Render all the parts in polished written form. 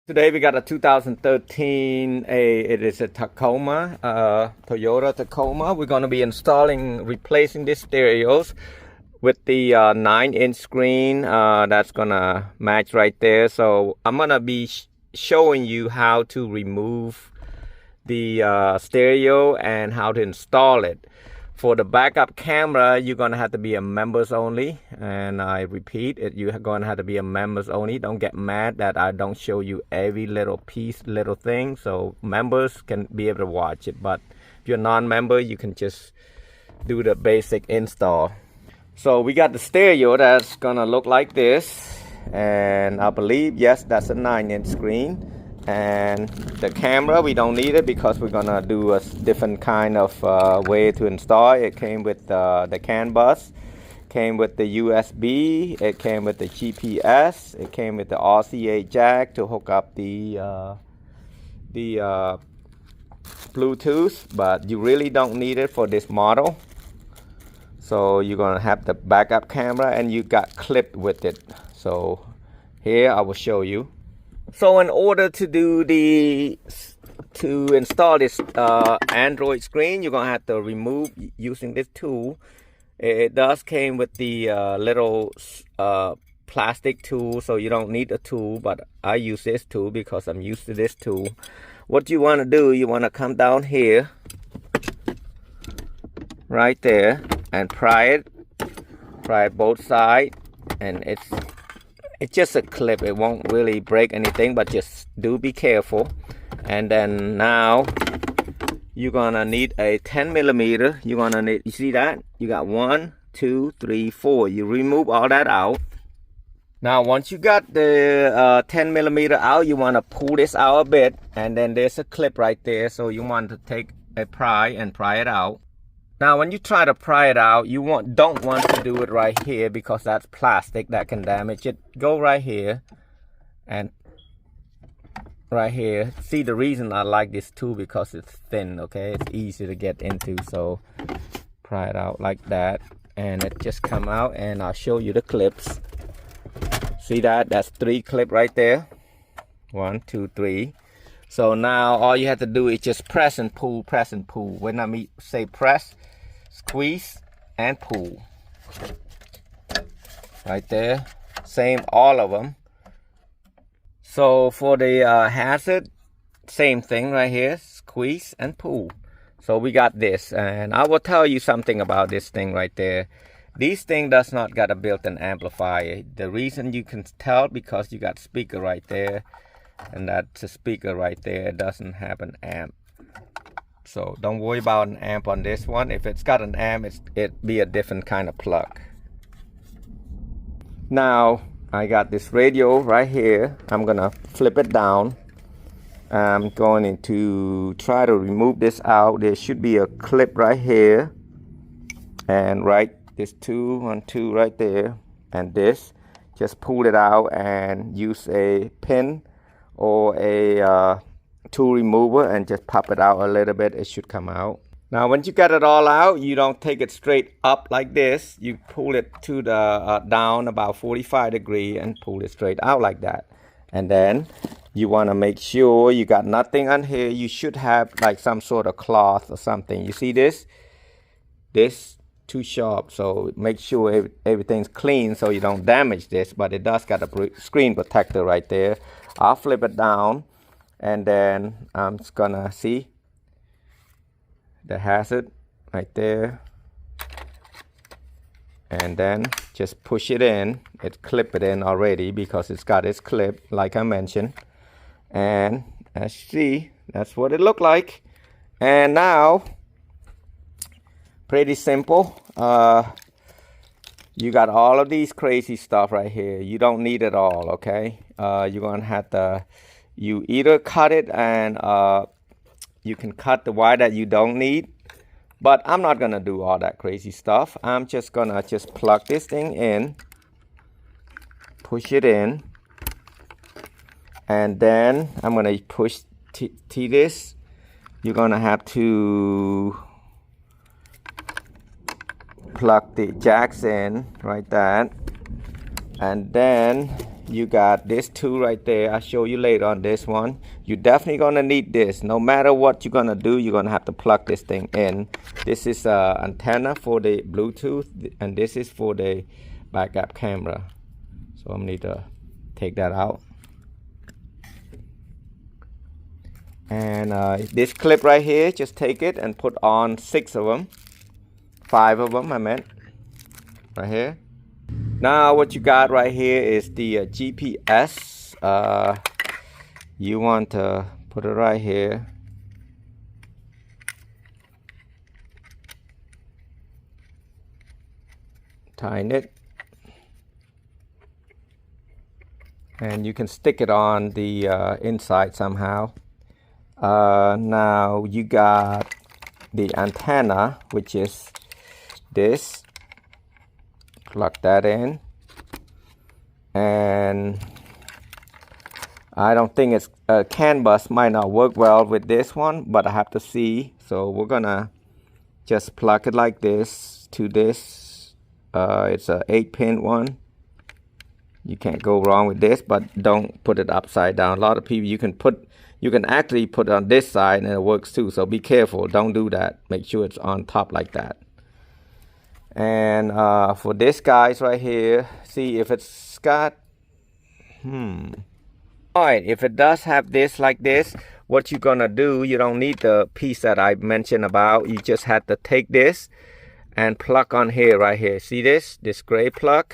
Today we got a 2013, it is a Tacoma, Toyota Tacoma. We're going to be replacing these stereos with the 9-inch screen that's going to match right there. So I'm going to be showing you how to remove the stereo and how to install it. For the backup camera, you're going to have to be a members only. And I repeat, you're going to have to be a members only. Don't get mad that I don't show you every little piece, little thing. So members can be able to watch it. But if you're a non-member, you can just do the basic install. So we got the stereo that's going to look like this. And I believe, yes, that's a 9-inch screen. And the camera, we don't need it because we're gonna do a different kind of way to install it. It came with the CAN bus, came with the USB, it came with the GPS, it came with the RCA jack to hook up the Bluetooth, but you really don't need it for this model. So you're gonna have the backup camera and you got clipped with it. So here I will show you. So in order to install this Android screen, you're gonna have to remove using this tool. It does came with the little plastic tool, so you don't need a tool, but I use this tool because I'm used to this tool. What you want to do, you want to come down here, right there, and pry it both sides, and it's just a clip. It won't really break anything, but just do be careful. And then now you're gonna need a 10mm. You're gonna need, you see that? You got 1, 2, 3, 4. You remove all that out. Now once you got the 10mm out, you want to pull this out a bit, and then there's a clip right there, so you want to take a pry and pry it out. Now when you try to pry it out, you don't want to do it right here because that's plastic that can damage it. Go right here and right here. See, the reason I like this tool because it's thin, okay? It's easy to get into. So pry it out like that and it just come out, and I'll show you the clips. See that? That's 3 clips right there. 1, 2, 3. So now all you have to do is just press and pull, press and pull. When I say press, squeeze and pull. Right there. Same all of them. So for the hazard, same thing right here. Squeeze and pull. So we got this, and I will tell you something about this thing right there. This thing does not got a built-in amplifier. The reason you can tell because you got speaker right there. And that's a speaker right there. It doesn't have an amp, so don't worry about an amp on this one. If it's got an amp, it'd be a different kind of plug. Now I got this radio right here. I'm gonna flip it down. I'm going to try to remove this out. There should be a clip right here, and this 1, 2 right there, and this. Just pull it out and use a pin or a tool remover and just pop it out a little bit. It should come out. Now once you got it all out, you don't take it straight up like this. You pull it to the down about 45 degrees and pull it straight out like that. And then you want to make sure you got nothing on here. You should have like some sort of cloth or something. You see this too sharp, so make sure everything's clean so you don't damage this. But it does got a screen protector right there. I'll flip it down, and then I'm just gonna see the hazard right there, and then just push it in. It clip it in already because it's got its clip like I mentioned, and as you see, that's what it looked like. And now pretty simple. You got all of these crazy stuff right here. You don't need it all, okay? You're gonna have to, you either cut it, and you can cut the wire that you don't need, but I'm not gonna do all that crazy stuff. I'm just gonna plug this thing in, push it in, and then I'm gonna push this. You're gonna have to plug the jacks in right that, and then you got this tool right there. I'll show you later on this one. You're definitely gonna need this. No matter what you're gonna do, you're gonna have to plug this thing in. This is antenna for the Bluetooth, and this is for the backup camera. So I'm gonna need to take that out. And this clip right here, just take it and put on 6 of them. 5 of them, I meant. Right here. Now what you got right here is the GPS. You want to put it right here. Tighten it. And you can stick it on the inside somehow. Now you got the antenna, which is this. Plug that in. And I don't think it's CAN bus might not work well with this one, but I have to see. So we're gonna just plug it like this to this. It's a 8-pin one. You can't go wrong with this, but don't put it upside down. A lot of people you can actually put it on this side and it works too. So be careful. Don't do that. Make sure it's on top like that. And for this guys right here, see if it's got Alright, if it does have this like this, what you're gonna do, you don't need the piece that I mentioned about. You just have to take this and plug on here, right here. See this gray plug?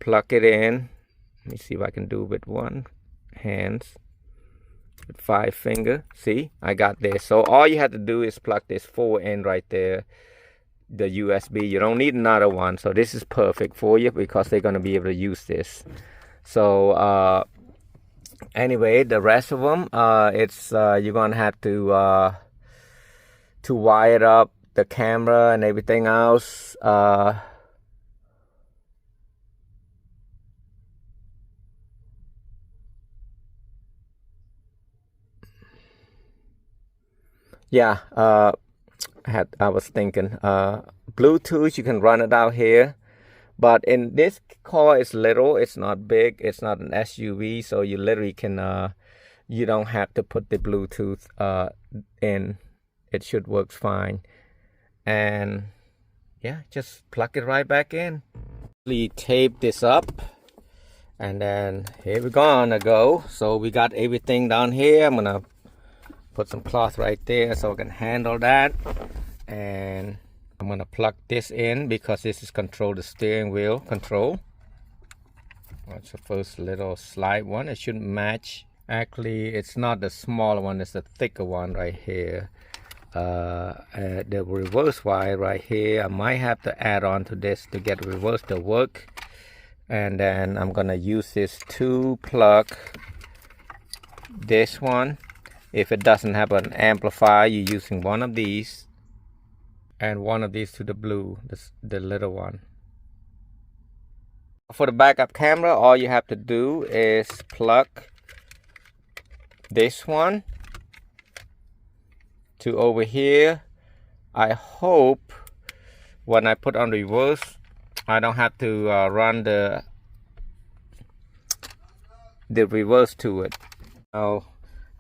Plug it in. Let me see if I can do with one hand. With 5 fingers. See, I got this. So all you have to do is plug this 4 in right there. The USB. You don't need another one. So this is perfect for you because they're gonna be able to use this. So anyway, the rest of them, it's you're gonna have to wire up the camera and everything else. Yeah, I was thinking Bluetooth, you can run it out here. But in this car, it's little, it's not big, it's not an SUV, so you literally can, you don't have to put the Bluetooth in. It should work fine. And yeah, just plug it right back in. We tape this up, and then here we're gonna go. So we got everything down here. I'm gonna put some cloth right there so I can handle that. And I'm gonna plug this in because this is control the steering wheel control. That's the first little slide one. It shouldn't match. Actually, it's not the smaller one, it's the thicker one right here. The reverse wire right here, I might have to add on to this to get reverse to work. And then I'm gonna use this to plug this one. If it doesn't have an amplifier, you're using one of these. And one of these to the blue, the little one. For the backup camera, all you have to do is plug this one to over here. I hope when I put on reverse, I don't have to run the reverse to it. Now,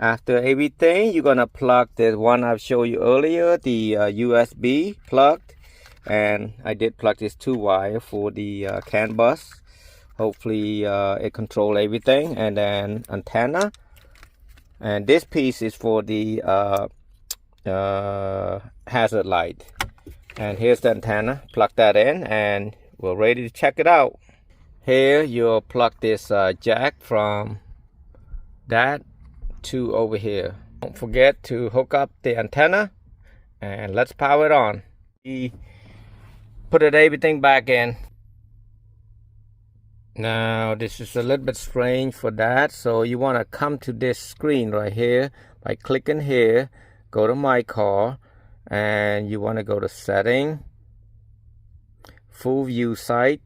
after everything, you're gonna plug the one I've showed you earlier, the USB plugged, and I did plug this 2 wire for the CAN bus. Hopefully it controls everything, and then antenna, and this piece is for the hazard light. And here's the antenna. Plug that in, and we're ready to check it out. Here you'll plug this jack from that to over here. Don't forget to hook up the antenna, and let's power it on. We put everything back in. Now this is a little bit strange for that, so you want to come to this screen right here by clicking here, go to my car, and you want to go to setting, full view sight.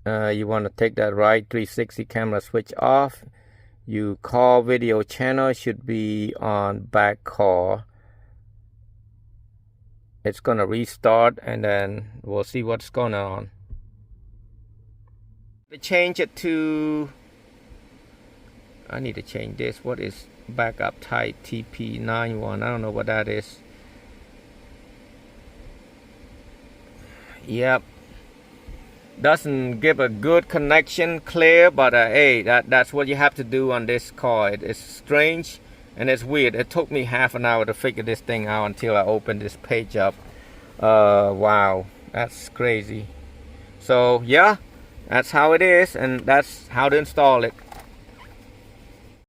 You want to take that right 360 camera switch off. You car video channel should be on back car. It's gonna restart, and then we'll see what's going on. To change it to, I need to change this. What is backup type? TP91. I don't know what that is. Yep, doesn't give a good connection clear, but hey, that's what you have to do on this car. It's strange and it's weird. It took me half an hour to figure this thing out until I opened this page up. Wow, that's crazy. So yeah, that's how it is, and that's how to install it.